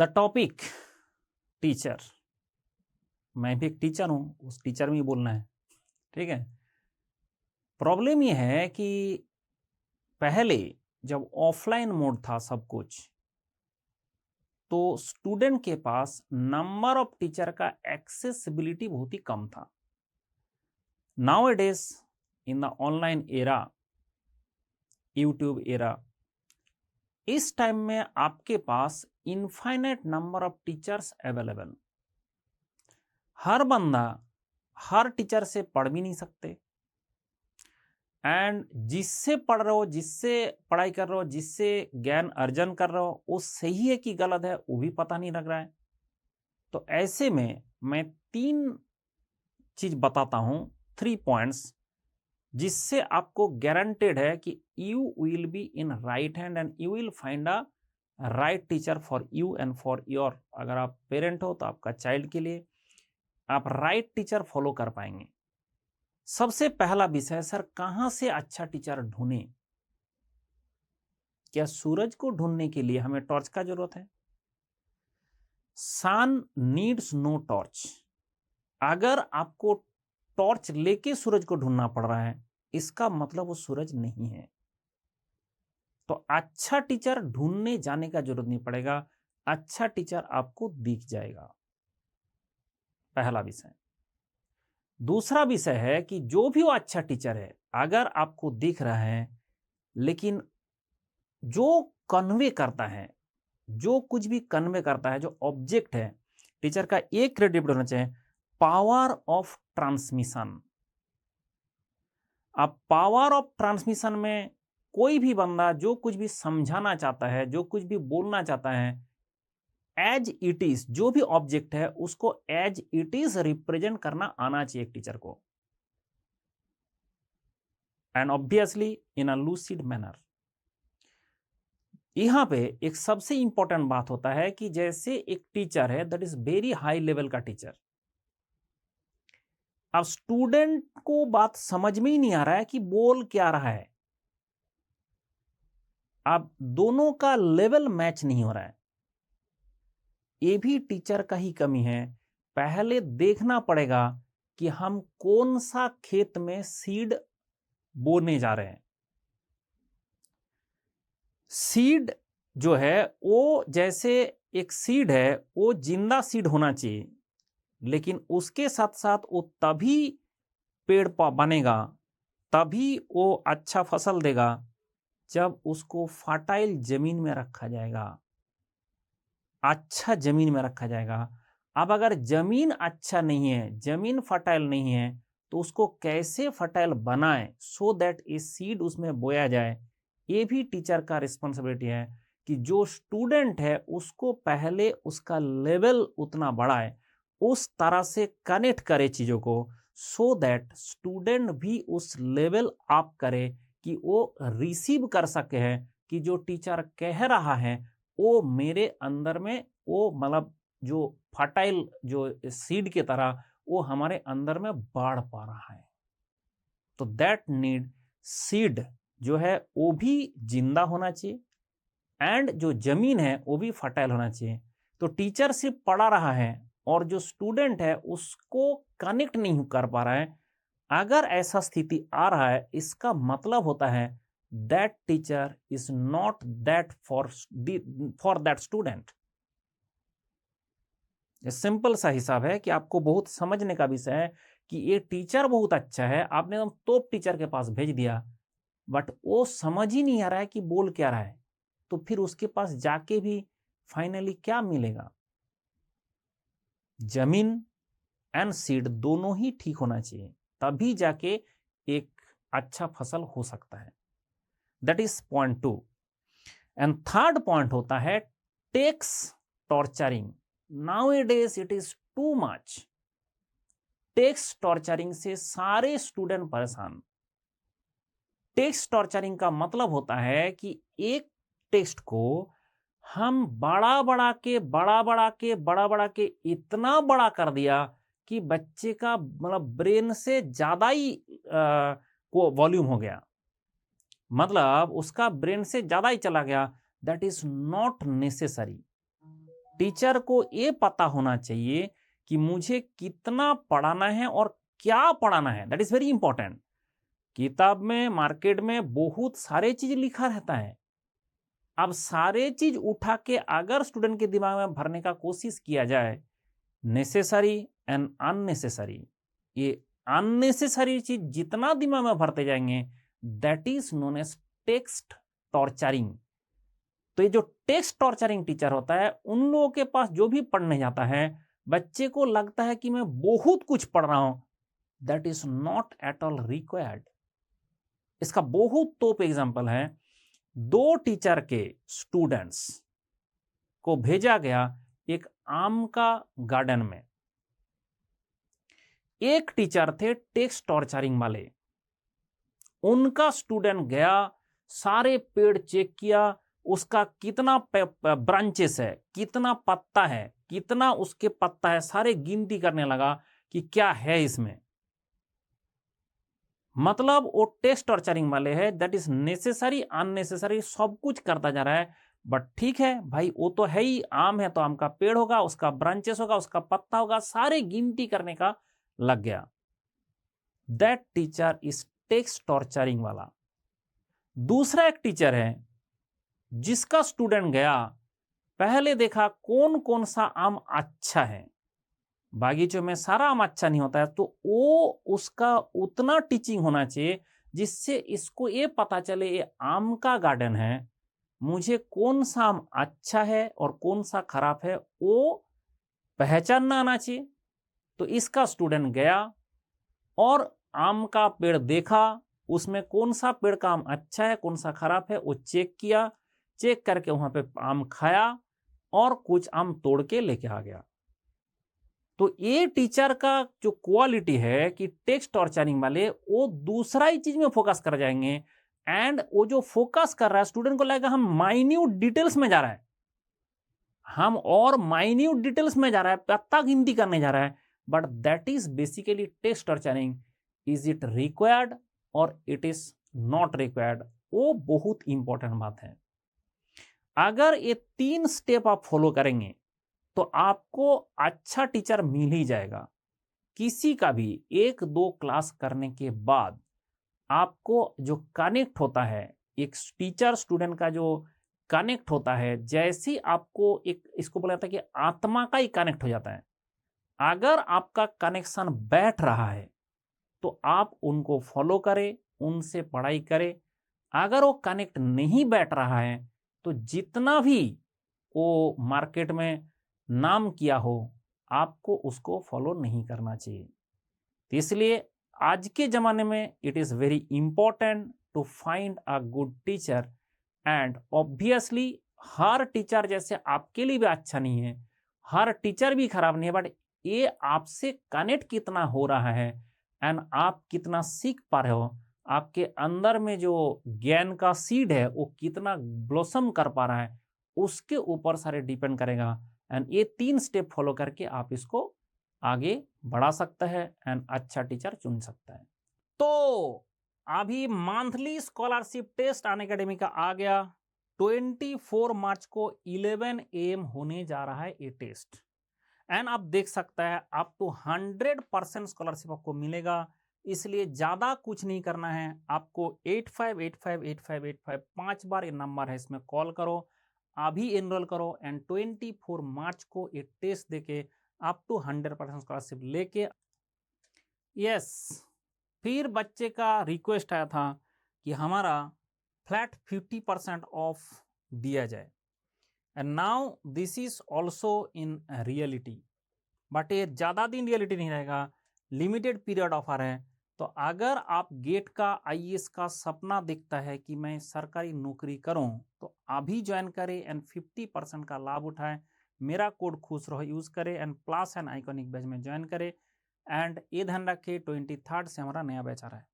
The topic teacher. मैं भी एक टीचर हूँ, उस टीचर में ही बोलना है, ठीक है। प्रॉब्लम ये है कि पहले जब ऑफलाइन मोड था सब कुछ, तो स्टूडेंट के पास नंबर ऑफ टीचर का एक्सेसिबिलिटी बहुत ही कम था। Nowadays in the online era, YouTube era, इस टाइम में आपके पास infinite number of teachers available. हर बंदा हर टीचर से पढ़ भी नहीं सकते, एंड जिससे पढ़ रहे हो, जिससे पढ़ाई कर रहे हो, जिससे ज्ञान अर्जन कर रहे हो, वो सही है कि गलत है वो भी पता नहीं लग रहा है। तो ऐसे में मैं 3 चीज बताता हूं, 3 पॉइंट्स, जिससे आपको गारंटेड है कि you will be in right hand and you will find a right teacher for you and for your, अगर आप पेरेंट हो तो आपका चाइल्ड के लिए आप राइट टीचर फॉलो कर पाएंगे। सबसे पहला विषय, सर कहां से अच्छा टीचर ढूंढें? क्या सूरज को ढूंढने के लिए हमें टॉर्च का जरूरत है? सन नीड्स नो टॉर्च। अगर आपको टॉर्च लेके सूरज को ढूंढना पड़ रहा है, इसका मतलब वो सूरज नहीं है। तो अच्छा टीचर ढूंढने जाने का जरूरत नहीं पड़ेगा, अच्छा टीचर आपको दिख जाएगा, पहला विषय। दूसरा विषय है कि जो भी वो अच्छा टीचर है, अगर आपको दिख रहा है, लेकिन जो कन्वे करता है, जो कुछ भी कन्वे करता है, जो ऑब्जेक्ट है, टीचर का एक क्रेडिट होना चाहिए, पावर ऑफ ट्रांसमिशन। अब पावर ऑफ ट्रांसमिशन में कोई भी बंदा जो कुछ भी समझाना चाहता है, जो कुछ भी बोलना चाहता है, एज इट इज, जो भी ऑब्जेक्ट है उसको एज इट इज रिप्रेजेंट करना आना चाहिए एक टीचर को, and obviously in a lucid manner. यहां पे एक सबसे इंपॉर्टेंट बात होता है कि जैसे एक टीचर है, that is very high level का टीचर। अब स्टूडेंट को बात समझ में ही नहीं आ रहा है कि बोल क्या रहा है, अब दोनों का लेवल मैच नहीं हो रहा है, ये भी टीचर का ही कमी है। पहले देखना पड़ेगा कि हम कौन सा खेत में सीड बोने जा रहे हैं। सीड जो है वो जैसे एक सीड है, वो जिंदा सीड होना चाहिए, लेकिन उसके साथ साथ वो तभी पेड़ बनेगा, तभी वो अच्छा फसल देगा जब उसको फर्टाइल जमीन में रखा जाएगा, अच्छा जमीन में रखा जाएगा। अब अगर जमीन अच्छा नहीं है, जमीन फर्टाइल नहीं है, तो उसको कैसे फर्टाइल बनाए सो दैट ये सीड उसमें बोया जाए, ये भी टीचर का रिस्पॉन्सिबिलिटी है कि जो स्टूडेंट है उसको पहले उसका लेवल उतना बढ़ाए, उस तरह से कनेक्ट करे चीजों को, सो दैट स्टूडेंट भी उस लेवल अप करे कि वो रिसीव कर सके हैं कि जो टीचर कह रहा है वो मेरे अंदर में, वो मतलब जो फर्टाइल जो सीड की तरह वो हमारे अंदर में बढ़ पा रहा है। तो दैट नीड सीड जो है वो भी जिंदा होना चाहिए, एंड जो जमीन है वो भी फर्टाइल होना चाहिए। तो टीचर सिर्फ पढ़ा रहा है और जो स्टूडेंट है उसको कनेक्ट नहीं कर पा रहा है, अगर ऐसा स्थिति आ रहा है, इसका मतलब होता है that teacher is not that for that student. Simple सा हिसाब है कि आपको बहुत समझने का विषय है कि ये टीचर बहुत अच्छा है, आपने एकदम टॉप टीचर के पास भेज दिया, बट वो समझ ही नहीं आ रहा है कि बोल क्या रहा है, तो फिर उसके पास जाके भी फाइनली क्या मिलेगा? जमीन एंड सीड दोनों ही ठीक होना चाहिए, तभी जाके एक अच्छा फसल हो सकता है। That is point 2। And third point होता है text torturing. Nowadays it is too much. Text torturing से सारे स्टूडेंट परेशान। टेक्स्ट टॉर्चरिंग का मतलब होता है कि एक टेक्स्ट को हम बड़ा बड़ा के इतना बड़ा कर दिया कि बच्चे का मतलब ब्रेन से ज्यादा ही को वॉल्यूम हो गया, मतलब उसका ब्रेन से ज्यादा ही चला गया। That is not necessary. Teacher को ये पता होना चाहिए कि मुझे कितना पढ़ाना है और क्या पढ़ाना है। That is very important. किताब में, मार्केट में बहुत सारे चीज लिखा रहता है। अब सारे चीज उठा के अगर स्टूडेंट के दिमाग में भरने का कोशिश किया जाए, नेसेसरी एंड अननेसेसरी, ये अननेसेसरी चीज जितना दिमाग में भरते जाएंगे, that is known as text torturing. तो ये जो टेक्स्ट टॉर्चरिंग टीचर होता है, उन लोगों के पास जो भी पढ़ने जाता है, बच्चे को लगता है कि मैं बहुत कुछ पढ़ रहा हूं। That is not at all required. इसका बहुत तोप एग्जाम्पल है। 2 टीचर के स्टूडेंट्स को भेजा गया एक आम का गार्डन में। एक टीचर थे टेक्स्ट टॉर्चरिंग वाले। उनका स्टूडेंट गया, सारे पेड़ चेक किया, उसका कितना ब्रांचेस है, कितना पत्ता है, कितना उसके पत्ता है, सारे गिनती करने लगा कि क्या है इसमें। मतलब वो टेक्स्ट टॉर्चरिंग वाले है। दैट इज नेसेसरी अननेसेसरी सब कुछ करता जा रहा है। बट ठीक है भाई, वो तो है ही, आम है तो आम का पेड़ होगा, उसका ब्रांचेस होगा, उसका पत्ता होगा, सारे गिनती करने का लग गया। That teacher is text torturing वाला। दूसरा एक टीचर है जिसका स्टूडेंट गया, पहले देखा कौन कौन सा आम अच्छा है। बागीचों में सारा आम अच्छा नहीं होता है, तो वो उसका उतना टीचिंग होना चाहिए जिससे इसको ये पता चले ये आम का गार्डन है, मुझे कौन सा आम अच्छा है और कौन सा खराब है वो पहचानना आना चाहिए। तो इसका स्टूडेंट गया और आम का पेड़ देखा, उसमें कौन सा पेड़ का आम अच्छा है, कौन सा खराब है, वो चेक किया। चेक करके वहां पे आम खाया और कुछ आम तोड़ के लेके आ गया। तो ये टीचर का जो क्वालिटी है कि टेक्स्ट टॉर्चरिंग वाले, वो दूसरा ही चीज में फोकस कर जाएंगे। एंड वो जो फोकस कर रहा है, स्टूडेंट को लगेगा हम माइन्यूट डिटेल्स में जा रहा है, हम और माइन्यूट डिटेल्स में जा रहा है, पत्ता गिनती करने जा रहा है। But that is basically text torturing. Is it required और इट इज नॉट रिक्वायर्ड, वो बहुत इंपॉर्टेंट बात है। अगर ये 3 स्टेप आप फॉलो करेंगे तो आपको अच्छा टीचर मिल ही जाएगा। किसी का भी 1-2 क्लास करने के बाद आपको जो कनेक्ट होता है, एक टीचर स्टूडेंट का जो कनेक्ट होता है, जैसे आपको एक इसको बोला जाता है कि आत्मा का ही कनेक्ट हो जाता है। अगर आपका कनेक्शन बैठ रहा है तो आप उनको फॉलो करें, उनसे पढ़ाई करें। अगर वो कनेक्ट नहीं बैठ रहा है तो जितना भी वो मार्केट में नाम किया हो, आपको उसको फॉलो नहीं करना चाहिए। तो इसलिए आज के ज़माने में it is very important to find a good teacher. And obviously हर टीचर जैसे आपके लिए भी अच्छा नहीं है, हर टीचर भी खराब नहीं है, बट ये आपसे कनेक्ट कितना हो रहा है एंड आप कितना सीख पा रहे हो, आपके अंदर में जो ज्ञान का सीड है वो कितना ब्लॉसम कर पा रहा है, उसके ऊपर सारे डिपेंड करेगा। एंड ये 3 स्टेप फॉलो करके आप इसको आगे बढ़ा सकता है एंड अच्छा टीचर चुन सकता है। तो अभी मंथली स्कॉलरशिप टेस्ट अनअकैडमी का आ गया। 24 मार्च को 11 AM होने जा रहा है ये टेस्ट। एंड आप देख सकता है अप टू 100% स्कॉलरशिप आपको मिलेगा। इसलिए ज़्यादा कुछ नहीं करना है, आपको 85858585 5 बार ये नंबर है, इसमें कॉल करो, अभी एनरोल करो एंड 24 मार्च को ये टेस्ट देके अप टू 100% स्कॉलरशिप लेके। यस, फिर बच्चे का रिक्वेस्ट आया था कि हमारा फ्लैट 50% ऑफ दिया जाए। And now this is also in reality, but ये ज़्यादा दिन रियलिटी नहीं रहेगा, लिमिटेड पीरियड ऑफर है। तो अगर आप गेट का IAS का सपना दिखता है कि मैं सरकारी नौकरी करूं, तो अभी ज्वाइन करें एंड 50% का लाभ उठाएं। मेरा कोड खुश रहो यूज़ करें and plus and iconic batch में ज्वाइन करें। एंड ये ध्यान रखें 23rd से हमारा नया बैच आ रहा है।